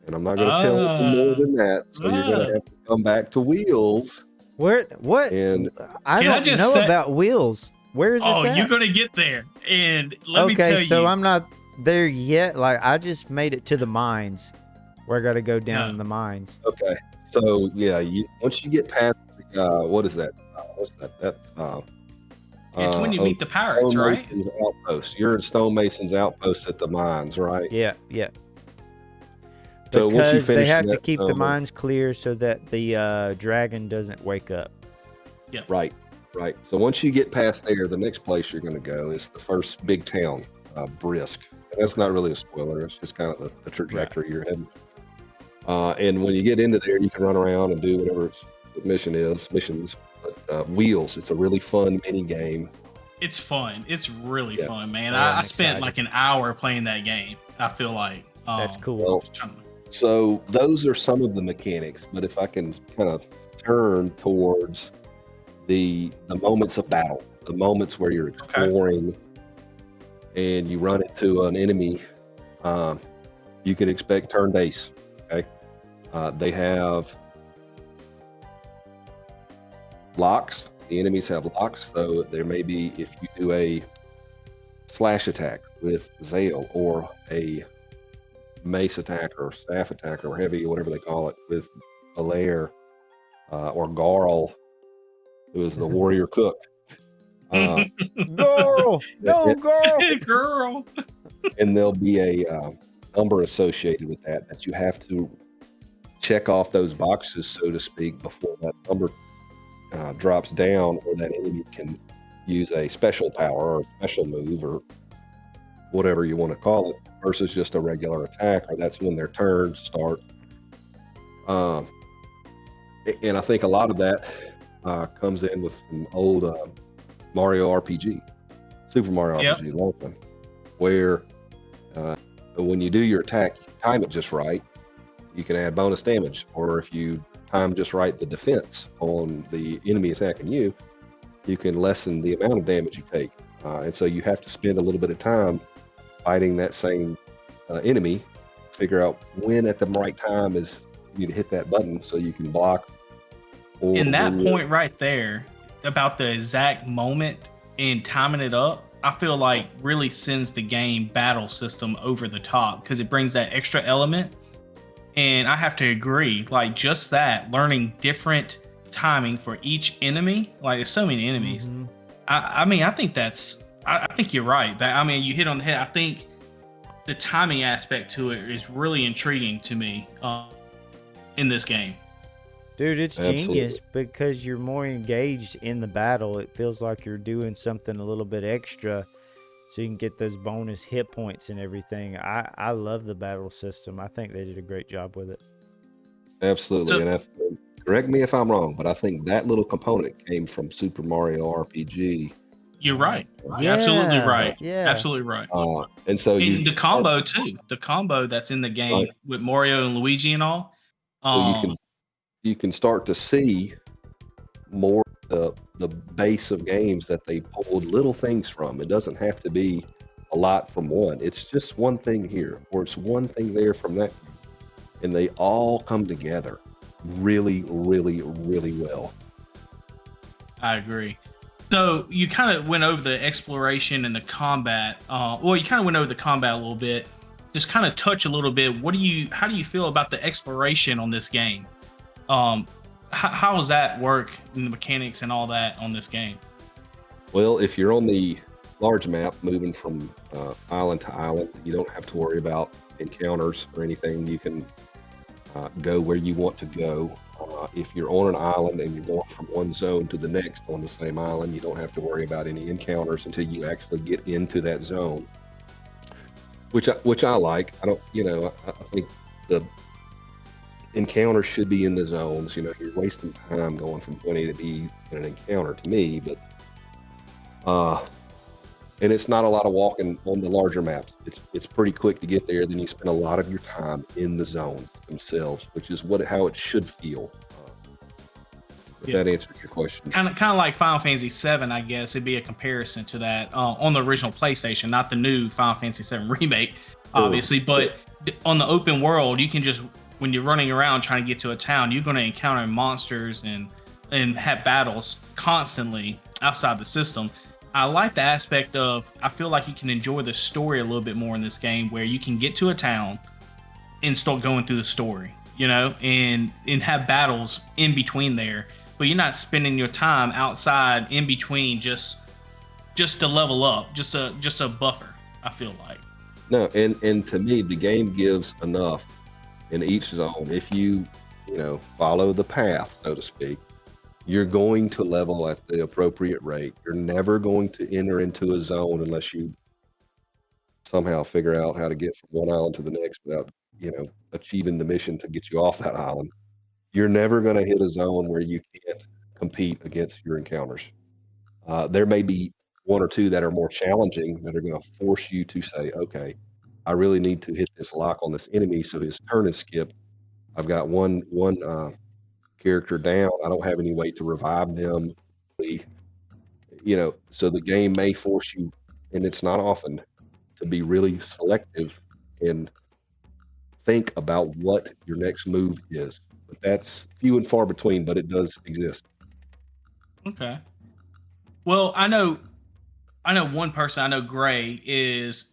And I'm not going to tell you more than that. So you're going to have to come back to wheels. What? And I don't know about wheels. Where is this at? You're going to get there. And let me tell you. Okay, so I'm not there yet. Like, I just made it to the mines, where I got to go down in the mines. Okay. So, yeah, once you get past, what is that? What's that? It's when you meet the pirates, right? Outpost. You're in Stonemason's outpost at the mines, right? Yeah. So because they have to keep the mines clear so that the dragon doesn't wake up. Yeah. Right. So once you get past there, the next place you're going to go is the first big town, Brisk. And that's not really a spoiler. It's just kind of the trajectory you're heading. And when you get into there, you can run around and do whatever the missions. But Wheels, it's a really fun mini game. It's fun. It's really fun, man. I spent like an hour playing that game. I feel like that's cool. Well, so those are some of the mechanics, but if I can kind of turn towards the moments of battle, the moments where you're exploring and you run into an enemy, you can expect turn-based. Okay, they have locks. The enemies have locks, so there may be, if you do a slash attack with Zale or a mace attack or staff attack or heavy, whatever they call it, with Alair or Garl, who is the warrior cook. Girl, no, girl. Girl. And there'll be a number associated with that you have to check off those boxes, so to speak, before that number drops down, or that enemy can use a special power or special move or whatever you want to call it, versus just a regular attack, or that's when their turns start. And I think a lot of that comes in with some old Mario RPG, Super Mario RPG, long one, where when you do your attack, you time it just right, you can add bonus damage, or if you time just right the defense on the enemy attacking you, you can lessen the amount of damage you take. And so you have to spend a little bit of time fighting that same enemy, figure out when at the right time is you need to hit that button so you can block. In that point right there, about the exact moment and timing it up, I feel like really sends the game battle system over the top, because it brings that extra element. And I have to agree, like just that, learning different timing for each enemy, like there's so many enemies. Mhm. I mean, I think you're right. I mean, you hit on the head. I think the timing aspect to it is really intriguing to me in this game. Dude, it's Absolutely. genius because you're more engaged in the battle. It feels like you're doing something a little bit extra so you can get those bonus hit points and everything. I love the battle system. I think they did a great job with it. Absolutely. So- And correct me if I'm wrong, but I think that little component came from Super Mario RPG. You're right. Yeah, Absolutely right. yeah. Absolutely right. And so And the combo too. The combo that's in the game with Mario and Luigi and all. so you can start to see more the base of games that they pulled little things from. It doesn't have to be a lot from one. It's just one thing here, or it's one thing there from that, and they all come together really, really, really well. I agree. So you kind of went over the exploration and the combat. Well, you kind of went over the combat a little bit. Just kind of touch a little bit. How do you feel about the exploration on this game? How does that work in the mechanics and all that on this game? Well, if you're on the large map, moving from island to island, you don't have to worry about encounters or anything. You can go where you want to go. If you're on an island and you're going from one zone to the next on the same island, you don't have to worry about any encounters until you actually get into that zone, which I like. I don't, I think the encounters should be in the zones. You're wasting time going from point A to B in an encounter to me, but and it's not a lot of walking on the larger maps. It's pretty quick to get there. Then you spend a lot of your time in the zones themselves, which is how it should feel. If that answers your question. Kind of like Final Fantasy VII, I guess it'd be a comparison to that on the original PlayStation, not the new Final Fantasy VII remake, obviously. But on the open world, you can just, when you're running around trying to get to a town, you're going to encounter monsters and have battles constantly outside the system. I like the aspect of, I feel like you can enjoy the story a little bit more in this game, where you can get to a town and start going through the story, and have battles in between there, but you're not spending your time outside in between just to level up, just a buffer, I feel like. No, and to me, the game gives enough in each zone. If you follow the path, so to speak, you're going to level at the appropriate rate. You're never going to enter into a zone unless you somehow figure out how to get from one island to the next without, achieving the mission to get you off that island. You're never going to hit a zone where you can't compete against your encounters. There may be one or two that are more challenging that are going to force you to say, okay, I really need to hit this lock on this enemy so his turn is skipped. I've got one character down. I don't have any way to revive them. So the game may force you, and it's not often, to be really selective and think about what your next move is. But that's few and far between, but it does exist. Okay. Well, I know one person. I know Gray is,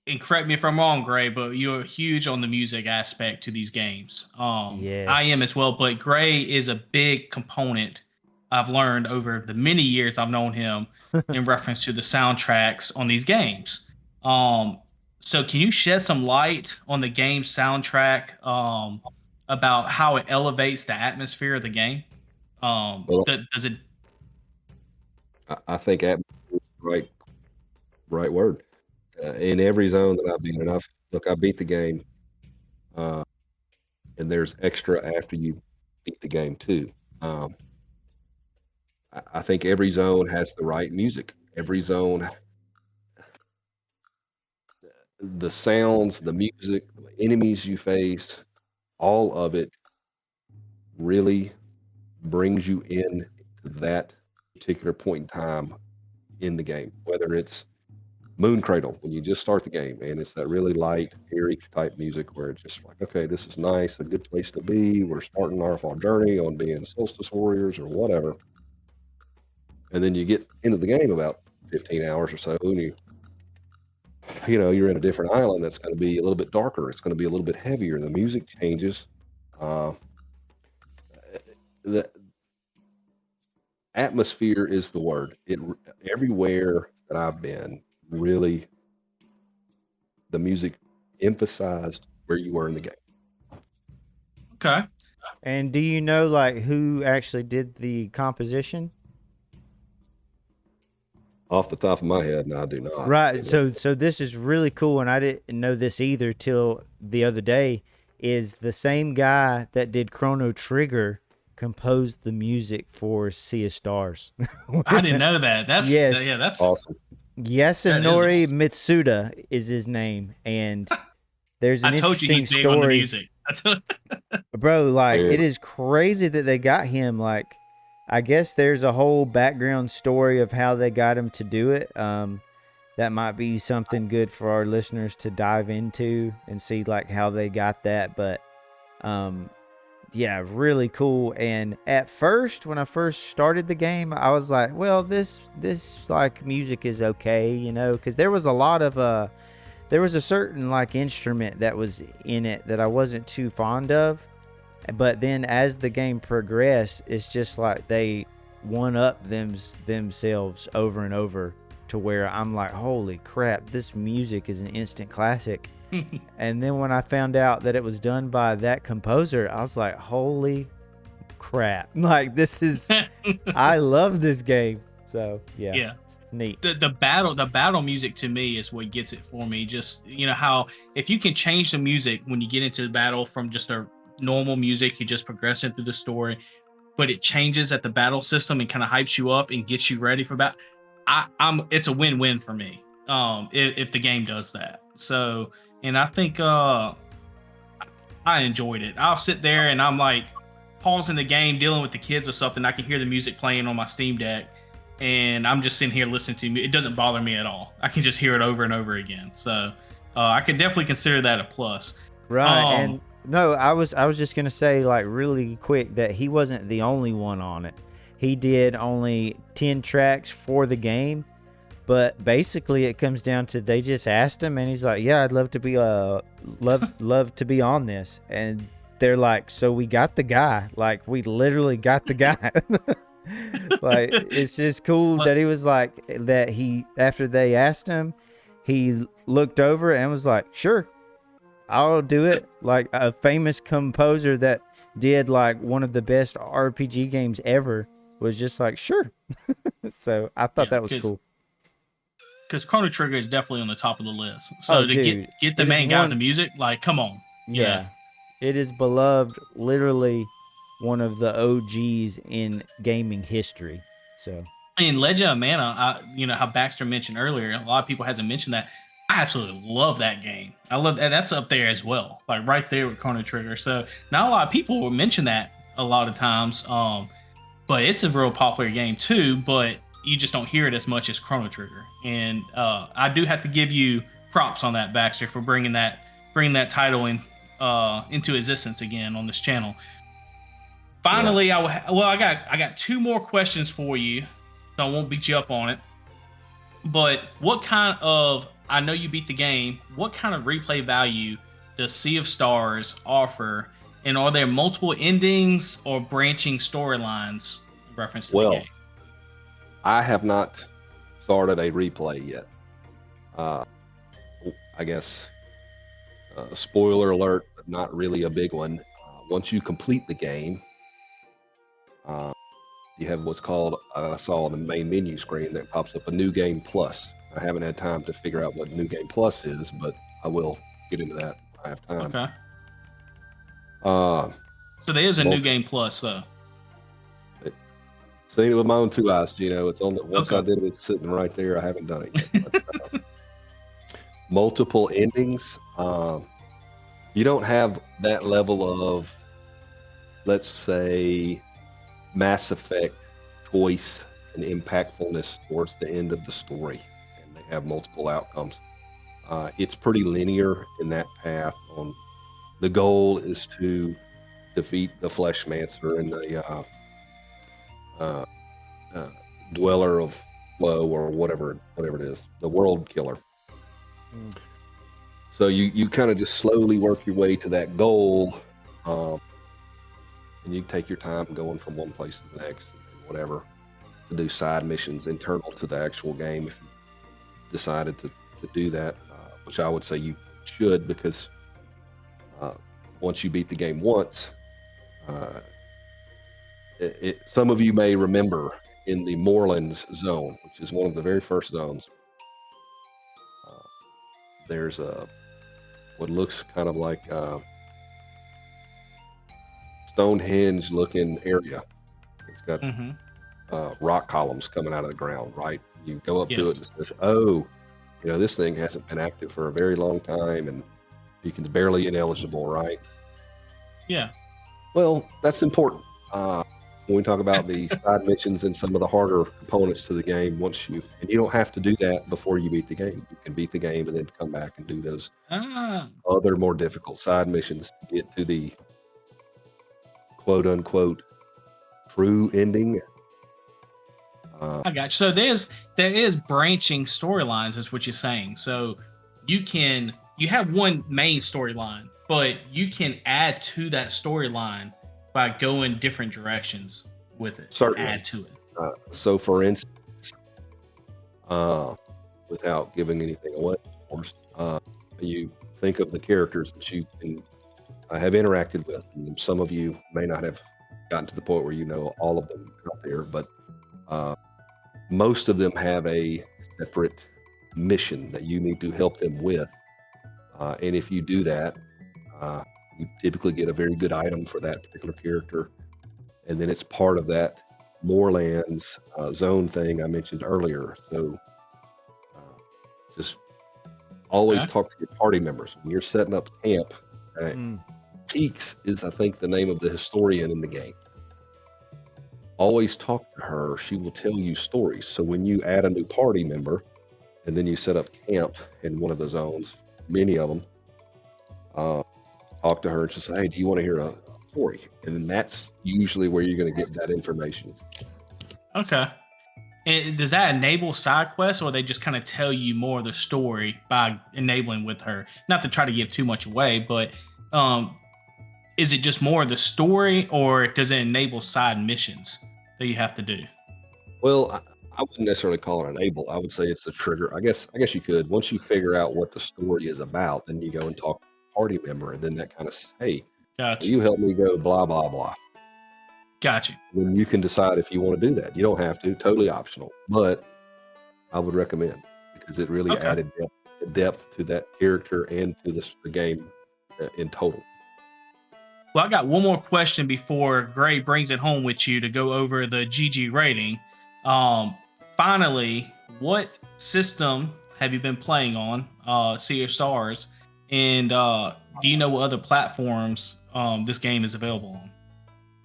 and correct me if I'm wrong, Gray, but you're huge on the music aspect to these games. I am Yes. as well, but Gray is a big component. I've learned over the many years I've known him in reference to the soundtracks on these games. Um, so can you shed some light on the game soundtrack, about how it elevates the atmosphere of the game? Well, Does it? I think atmosphere is the right word. In every zone that I've been in, I beat the game, uh, and there's extra after you beat the game too. Um, I think every zone has the right music. Every zone, the sounds, the music, the enemies you face, all of it really brings you in to that particular point in time in the game. Whether it's Moon Cradle when you just start the game, and it's that really light, eerie type music where it's just like, okay, this is nice, a good place to be. We're starting our journey on being solstice warriors or whatever. And then you get into the game about 15 hours or so, and you're in a different island that's going to be a little bit darker. It's going to be a little bit heavier. The music changes. Uh, the atmosphere is the word. Everywhere that I've been, really, the music emphasized where you were in the game. Okay. And do you know like who actually did the composition? Off the top of my head, no, I do not. Right. So this is really cool, and I didn't know this either till the other day. Is the same guy that did Chrono Trigger composed the music for Sea of Stars? I didn't know that. That's Yes. yeah, that's awesome. Yasunori awesome. Mitsuda is his name, and there's an I told you interesting he's big on the story, music. bro. Like Yeah. it is crazy that they got him. Like, I guess there's a whole background story of how they got him to do it. That might be something good for our listeners to dive into and see like how they got that. But yeah, really cool. And at first, when I first started the game, I was like, well, this like music is okay, because there was a lot of there was a certain like instrument that was in it that I wasn't too fond of. But then as the game progressed, it's just like they one up themselves over and over to where I'm like, holy crap, this music is an instant classic. And then when I found out that it was done by that composer, I was like, holy crap. Like, this is, I love this game. So, yeah. It's neat. The battle music to me is what gets it for me. Just, how if you can change the music when you get into the battle from just a normal music, you just progress into the story, but it changes at the battle system and kind of hypes you up and gets you ready for battle. It's a win-win for me. If the game does that. So, and I think I enjoyed it. I'll sit there and I'm like pausing the game, dealing with the kids or something. I can hear the music playing on my Steam Deck, and I'm just sitting here listening to it. It doesn't bother me at all. I can just hear it over and over again. So I could definitely consider that a plus. Right. And no, I was just gonna say like really quick that he wasn't the only one on it. He did only 10 tracks for the game, but basically it comes down to they just asked him, and he's like, "Yeah, I'd love to be love to be on this." And they're like, "So we got the guy. Like, we literally got the guy." Like, it's just cool that he was like that. He after they asked him, he looked over and was like, "Sure, I'll do it." Like a famous composer that did like one of the best RPG games ever was just like, sure. So I thought that was cool. Because Chrono Trigger is definitely on the top of the list. So to get the main guy with the music, like, come on. Yeah. It is beloved, literally one of the OGs in gaming history. So in Legend of Mana, how Baxter mentioned earlier, a lot of people hasn't mentioned that. I absolutely love that game. I love that. That's up there as well, like right there with Chrono Trigger. So not a lot of people will mention that a lot of times. But it's a real popular game too, but you just don't hear it as much as Chrono Trigger. And I do have to give you props on that, Baxter, for bringing that title into existence again on this channel. Finally, I got two more questions for you, so I won't beat you up on it. But I know you beat the game. What kind of replay value does Sea of Stars offer? And are there multiple endings or branching storylines in reference to the game? I have not started a replay yet. I guess spoiler alert, but not really a big one. Once you complete the game, you have what's called, I saw on the main menu screen that pops up, a New Game Plus. I haven't had time to figure out what New Game Plus is, but I will get into that when I have time. Okay. So there is a New Game Plus, though. Seen it with my own two eyes, Gino. It's on the, once I did it, it's sitting right there. I haven't done it yet. But, multiple endings. You don't have that level of, let's say, Mass Effect choice and impactfulness towards the end of the story, and they have multiple outcomes. It's pretty linear in that path. The goal is to defeat the Fleshmancer and the Dweller of Flow, or whatever it is, the World Killer. So you kind of just slowly work your way to that goal, and you take your time going from one place to the next, and whatever, to do side missions internal to the actual game if you decided to do that, which I would say you should, because once you beat the game once, some of you may remember in the Moorlands zone, which is one of the very first zones, there's what looks kind of like Stonehenge looking area. It's got rock columns coming out of the ground, right? You go up to it and it says, oh, this thing hasn't been active for a very long time, and you can barely ineligible, right? Yeah. Well, that's important. When we talk about the side missions and some of the harder components to the game, and you don't have to do that before you beat the game. You can beat the game and then come back and do those other more difficult side missions to get to the quote unquote true ending. I got you. So there is branching storylines, is what you're saying. So you have one main storyline, but you can add to that storyline by going different directions with it. Certainly. Add to it. So for instance, without giving anything away, of course, you think of the characters that you can have interacted with. And some of you may not have gotten to the point where you know all of them out there, but most of them have a separate mission that you need to help them with. And if you do that, you typically get a very good item for that particular character. And then it's part of that Moorlands zone thing I mentioned earlier. So just always talk to your party members. When you're setting up camp, Cheeks is, I think, the name of the historian in the game. Always talk to her. She will tell you stories. So when you add a new party member and then you set up camp in one of the zones, many of them, talk to her and just say, hey, do you want to hear a story? And then that's usually where you're going to get that information. Okay. And does that enable side quests, or they just kind of tell you more of the story by enabling with her? Not to try to give too much away, but is it just more of the story, or does it enable side missions that you have to do? Well, I wouldn't necessarily call it enable. I would say it's the trigger. I guess you could. Once you figure out what the story is about, then you go and talk to the party member, and then that kind of, hey, gotcha. You help me go blah, blah, blah. Gotcha. Then you can decide if you want to do that. You don't have to, totally optional, but I would recommend, because it really added depth to that character and to the game in total. Well, I got one more question before Gray brings it home with you to go over the GG rating. Finally, what system have you been playing on, Sea of Stars? And do you know what other platforms this game is available on?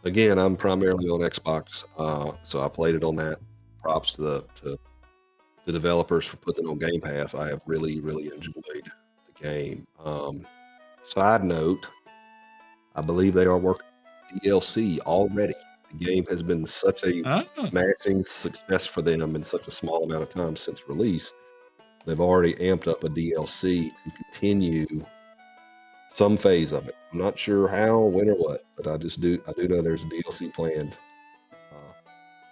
Again, I'm primarily on Xbox, so I played it on that. Props to the developers for putting it on Game Pass. I have really, really enjoyed the game. Side note, I believe they are working DLC already. The game has been such a smashing success for them in such a small amount of time since release. They've already amped up a DLC to continue some phase of it. I'm not sure how, when, or what, but I do know there's a DLC planned.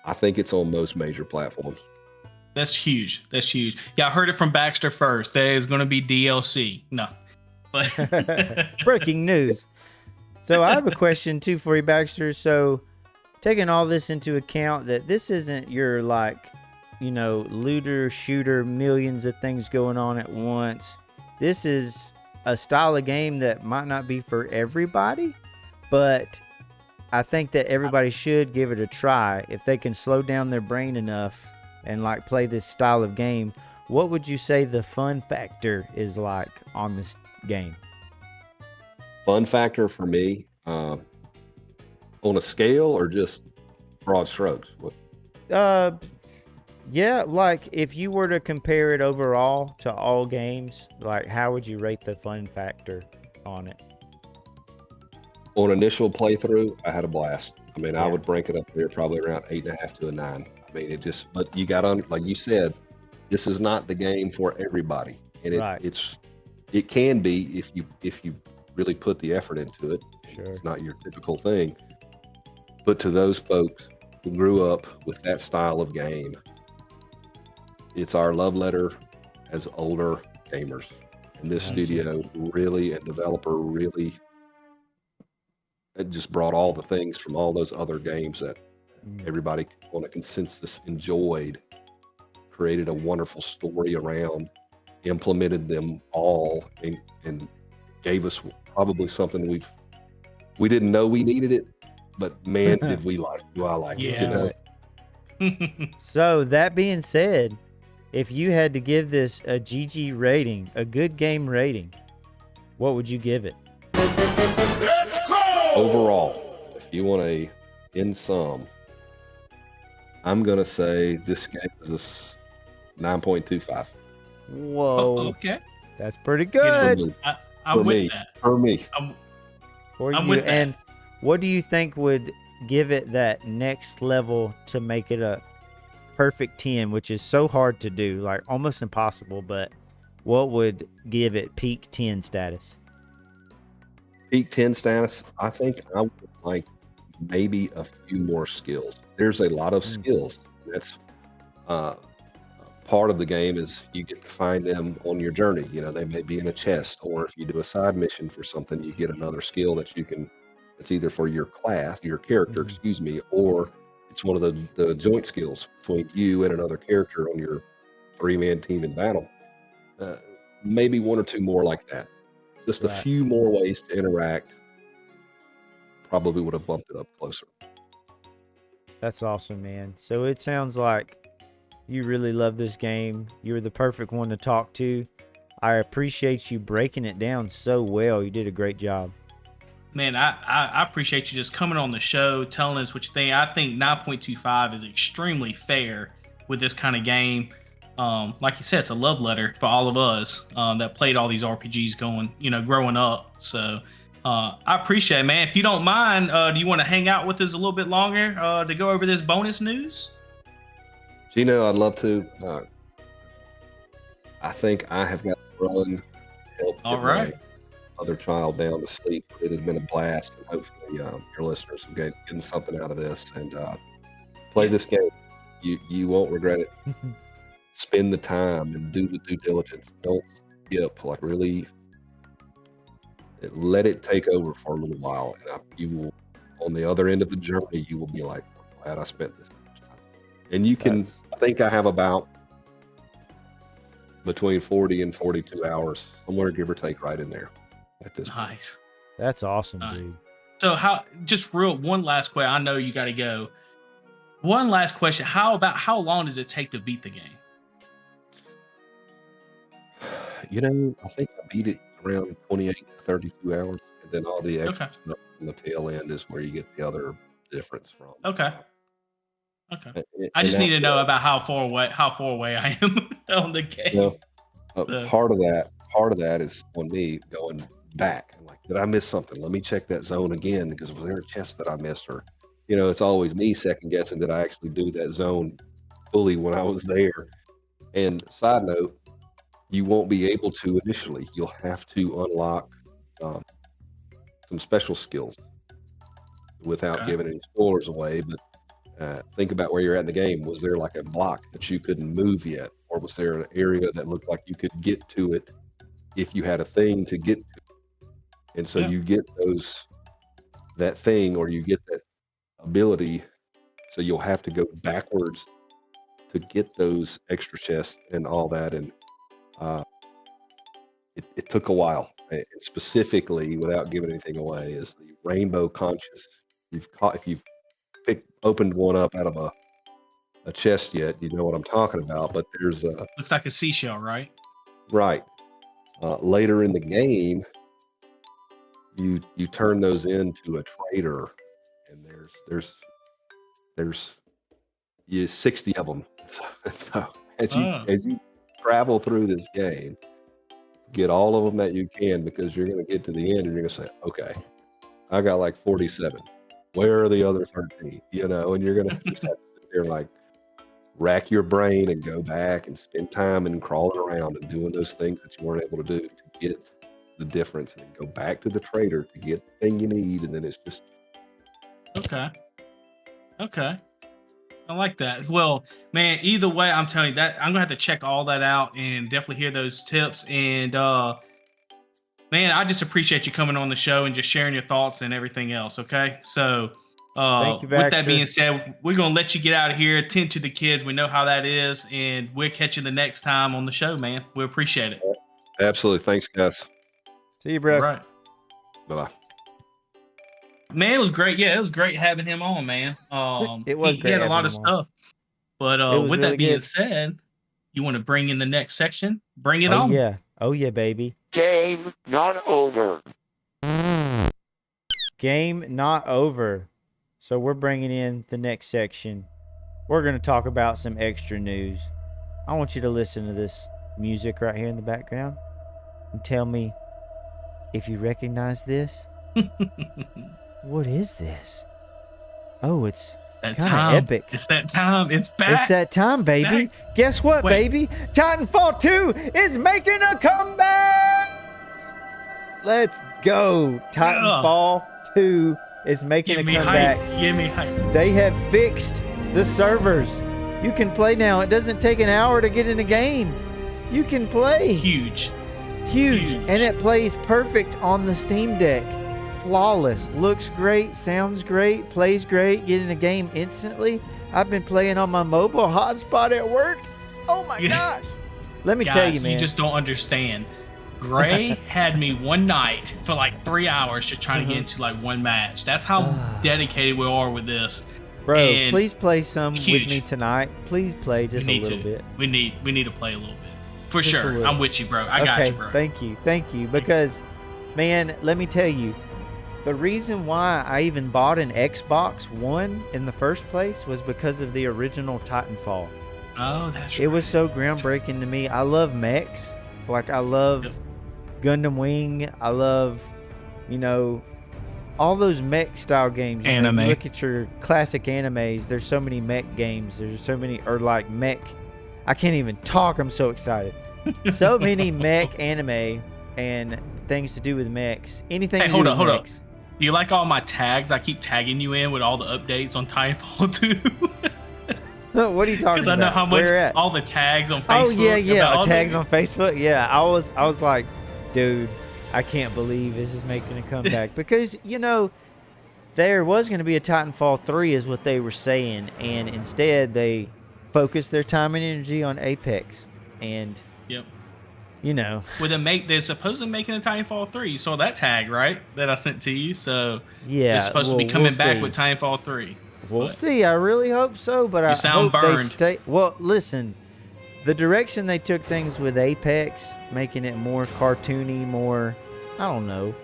I think it's on most major platforms. That's huge. That's huge. Yeah, I heard it from Baxter first. There's going to be DLC. No. But breaking news. So I have a question too for you, Baxter. So taking all this into account, that this isn't your looter shooter, millions of things going on at once. This is a style of game that might not be for everybody, but I think that everybody should give it a try if they can slow down their brain enough and play this style of game. What would you say the fun factor is like on this game? Fun factor for me, on a scale or just broad strokes? Yeah, if you were to compare it overall to all games, how would you rate the fun factor on it? On initial playthrough, I had a blast. I mean, I would rank it up there probably around 8.5 to a 9. I mean, but you got on, like you said, this is not the game for everybody, and it can be if you really put the effort into it. Sure, it's not your typical thing. But to those folks who grew up with that style of game, it's our love letter as older gamers. And this studio really, and developer really, it just brought all the things from all those other games that everybody on a consensus enjoyed, created a wonderful story around, implemented them all, and gave us probably something we didn't know we needed it, but man, do I like it. So that being said, if you had to give this a GG rating, a good game rating, what would you give it? Overall, if you want in sum, I'm going to say this game is a 9.25. Whoa. Okay. That's pretty good. I'm with that. For me. I'm with that. And what do you think would give it that next level to make it a perfect 10, which is so hard to do, almost impossible, but what would give it peak 10 status? Peak 10 status, I think I would like maybe a few more skills. There's a lot of skills. That's part of the game is you get to find them on your journey. They may be in a chest, or if you do a side mission for something, you get another skill that you can, it's either for your class, your character, excuse me, or it's one of the joint skills between you and another character on your 3-man team in battle. Maybe one or two more like that. Just a few more ways to interact. Probably would have bumped it up closer. That's awesome, man. So it sounds like you really love this game. You're the perfect one to talk to. I appreciate you breaking it down so well. You did a great job. Man, I appreciate you just coming on the show, telling us what you think. I think 9.25 is extremely fair with this kind of game. Like you said, it's a love letter for all of us that played all these RPGs growing up. So I appreciate it, man. If you don't mind, do you want to hang out with us a little bit longer to go over this bonus news? Gino, I'd love to. I think I have got to run, help get my other child down to sleep. It has been a blast, and hopefully your listeners will getting something out of this and play this game. You won't regret it. Spend the time and do the due diligence. Don't skip. Really, let it take over for a little while, and you will, on the other end of the journey, you will be like, I'm glad I spent this time. And you can, I think I have about between 40 and 42 hours, somewhere give or take, right in there at this point. Nice. That's awesome, dude. So one last question. I know you got to go. One last question. How long does it take to beat the game? I think I beat it around 28 to 32 hours, and then all the extra stuff in the tail end is where you get the other difference from. Okay. I just need to know about how far away I am on the game. Part of part of that is on me going back. I'm like, did I miss something? Let me check that zone again because was there a chest that I missed? Or, it's always me second guessing did I actually do that zone fully when I was there. And side note, you won't be able to initially. You'll have to unlock some special skills without giving any spoilers away. But think about where you're at in the game. Was there like a block that you couldn't move yet? Or was there an area that looked like you could get to it if you had a thing to get to it? And so you get that thing, or you get that ability. So you'll have to go backwards to get those extra chests and all that. And it took a while. And specifically, without giving anything away, is the rainbow conscious. If you've opened one up out of a chest yet, you know what I'm talking about. But there's looks like a seashell, right? Right. Later in the game, you turn those into a trader, and there's 60 of them. So as you travel through this game, get all of them that you can, because you're going to get to the end and you're going to say, okay, I got like 47. Where are the other 13? And you're going to just have to sit there like rack your brain and go back and spend time and crawling around and doing those things that you weren't able to do to get the difference, and then go back to the trader to get the thing you need. And then it's just okay. I like that. Well, man, either way, I'm telling you that I'm gonna have to check all that out and definitely hear those tips. And man, I just appreciate you coming on the show and just sharing your thoughts and everything else. Okay, so Thank you, with that Baxter. being said, we're gonna let you get out of here, attend to the kids. We know how that is, and we'll catch you the next time on the show, man. We appreciate it. Absolutely. Thanks, guys. See you, bro. All right. Bye-bye. Man, it was great. Yeah, it was great having him on, man. It was he great had a lot having of him on. stuff. But was with really that being good. said, you want to bring in the next section? Bring it Oh on. yeah. Oh yeah, baby. Game not over. Game not over. So we're bringing in the next section. We're going to talk about some extra news. I want you to listen to this music right here in the background and tell me if you recognize this. What is this? Oh, it's that kind time. of epic. It's that time. It's back. It's that time, baby. Back. Guess what, Wait. baby? Titanfall 2 is making a comeback! Let's go. Titanfall 2 is making Give a me comeback. hype. Give me hype. They have fixed the servers. You can play now. It doesn't take an hour to get in a game. You can play. Huge. Huge. And it plays perfect on the Steam Deck. Flawless. Looks great. Sounds great. Plays great. Get in a game instantly. I've been playing on my mobile hotspot at work. Oh my gosh. Let me tell you, man. You just don't understand. Gray had me one night for like 3 hours just trying to get into like one match. That's how dedicated we are with this. Bro, And please play some huge. with me tonight. Please play just a little bit. We need to play a little bit. For Just a sure. little. I'm with you, bro. I got you, bro. Thank you. Because, man, let me tell you, the reason why I even bought an Xbox One in the first place was because of the original Titanfall. Oh, that's It was so groundbreaking to me. I love mechs. Like, I love Gundam Wing. I love, all those mech style games. Anime. You look at your classic animes. There's so many mech games. There's so many, or like mech. I can't even talk. I'm so excited. So many mech anime and things to do with mechs. Anything to do with mechs. Do you like all my tags? I keep tagging you in with all the updates on Titanfall 2. What are you talking about? Because I know how much Where at? all the tags on Facebook. Oh yeah, tags on on Facebook. Yeah, I was like, dude, I can't believe this is making a comeback because there was going to be a Titanfall 3 is what they were saying, and instead they focused their time and energy on Apex, and they're supposedly making a Titanfall 3. You saw that tag, right? That I sent to you. So yeah, it's supposed to be coming back with Titanfall 3. We'll see. I really hope so, but I hope they stay. Well, listen, the direction they took things with Apex, making it more cartoony, more, I don't know.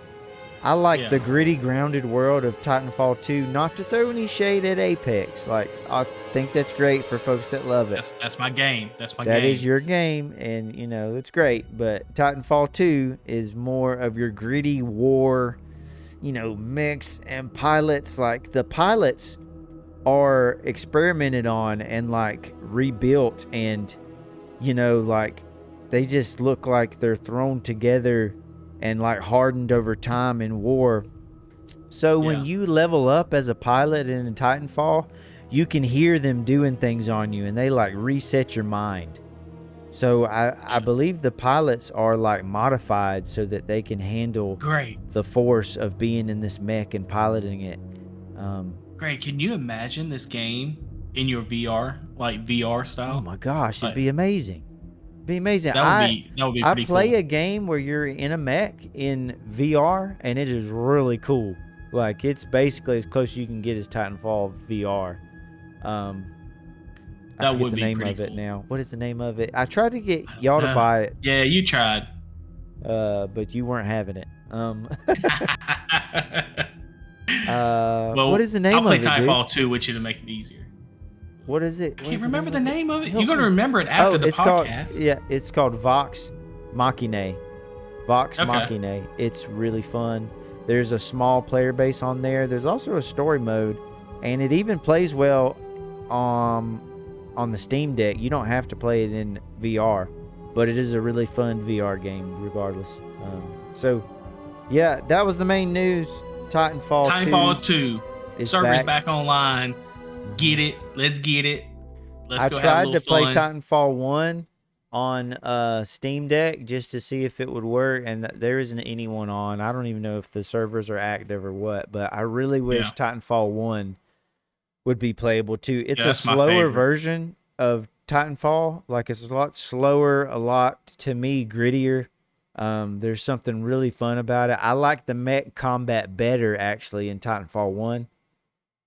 I like the gritty, grounded world of Titanfall 2. Not to throw any shade at Apex. Like, I think that's great for folks that love it. That's my game. That's my game. That is your game, and, you know, it's great. But Titanfall 2 is more of your gritty war, you know, mix and pilots. Like, the pilots are experimented on and, like, rebuilt. And, you know, like, they just look like they're thrown together and like hardened over time in war. So when you level up as a pilot in Titanfall, you can hear them doing things on you, and they like reset your mind. So I believe the pilots are like modified so that they can handle the force of being in this mech and piloting it. Great. Can you imagine this game in your VR, like VR style? Oh my gosh, it'd be amazing. Be amazing. That would be pretty I play cool. a game where you're in a mech in VR, and it is really cool. Like, it's basically as close as you can get as Titanfall VR. I forget the name of it now. What is the name of it? I tried to get y'all to buy it. Yeah, you tried. But you weren't having it. Well, what is the name of it, I'll play Titanfall 2 with you to make it easier. What is it? I can't remember the name of it. You're going to remember it after the podcast. It's called Vox Machina. Vox Machina. It's really fun. There's a small player base on there. There's also a story mode, and it even plays well on the Steam Deck. You don't have to play it in VR, but it is a really fun VR game regardless. So, yeah, that was the main news. Titanfall 2 server's back online. Get it. Let's get it. I tried to play Titanfall 1 on Steam Deck just to see if it would work, and there isn't anyone on. I don't even know if the servers are active or what, but I really wish Titanfall 1 would be playable too. It's a slower version of Titanfall. Like, it's a lot slower, a lot, to me, grittier. There's something really fun about it. I like the mech combat better, actually, in Titanfall 1.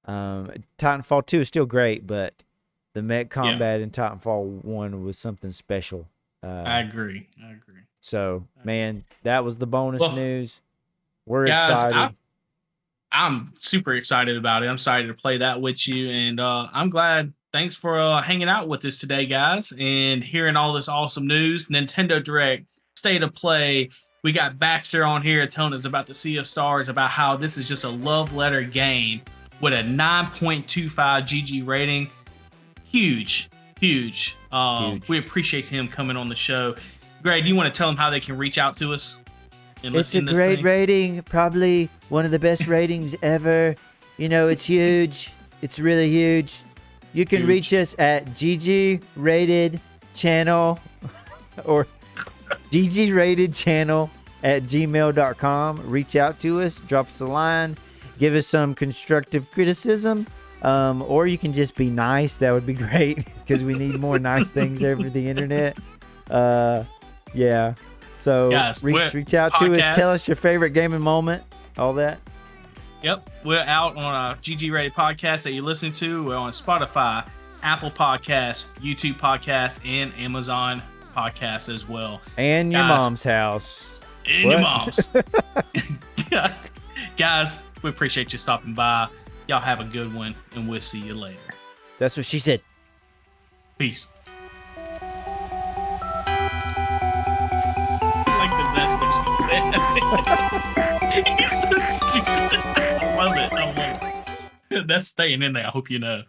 Titanfall 2 is still great, but the mech combat in Titanfall 1 was something special. I agree. So, man, that was the bonus news. We're excited. I'm super excited about it. I'm excited to play that with you, and I'm glad. Thanks for hanging out with us today, guys, and hearing all this awesome news. Nintendo Direct, State of Play. We got Baxter on here telling us about the Sea of Stars, about how this is just a love letter game with a 9.25 GG rating. Huge. We appreciate him coming on the show. Greg, do you want to tell them how they can reach out to us? It's a great rating, probably one of the best ratings ever. You know, it's huge. It's really huge. You can reach us at GGRated channel or GGRated channel at gmail.com. Reach out to us, drop us a line, give us some constructive criticism, or you can just be nice. That would be great because we need more nice things over the internet. Yeah. So guys, reach out to us. Tell us your favorite gaming moment. All that. Yep. We're out on a GG-rated podcast that you listen to. We're on Spotify, Apple Podcasts, YouTube Podcasts, and Amazon Podcasts as well. And your mom's house. And your mom's. Guys, we appreciate you stopping by. Y'all have a good one, and we'll see you later. That's what she said. Peace. He's so stupid. I love it. That's staying in there. I hope you know.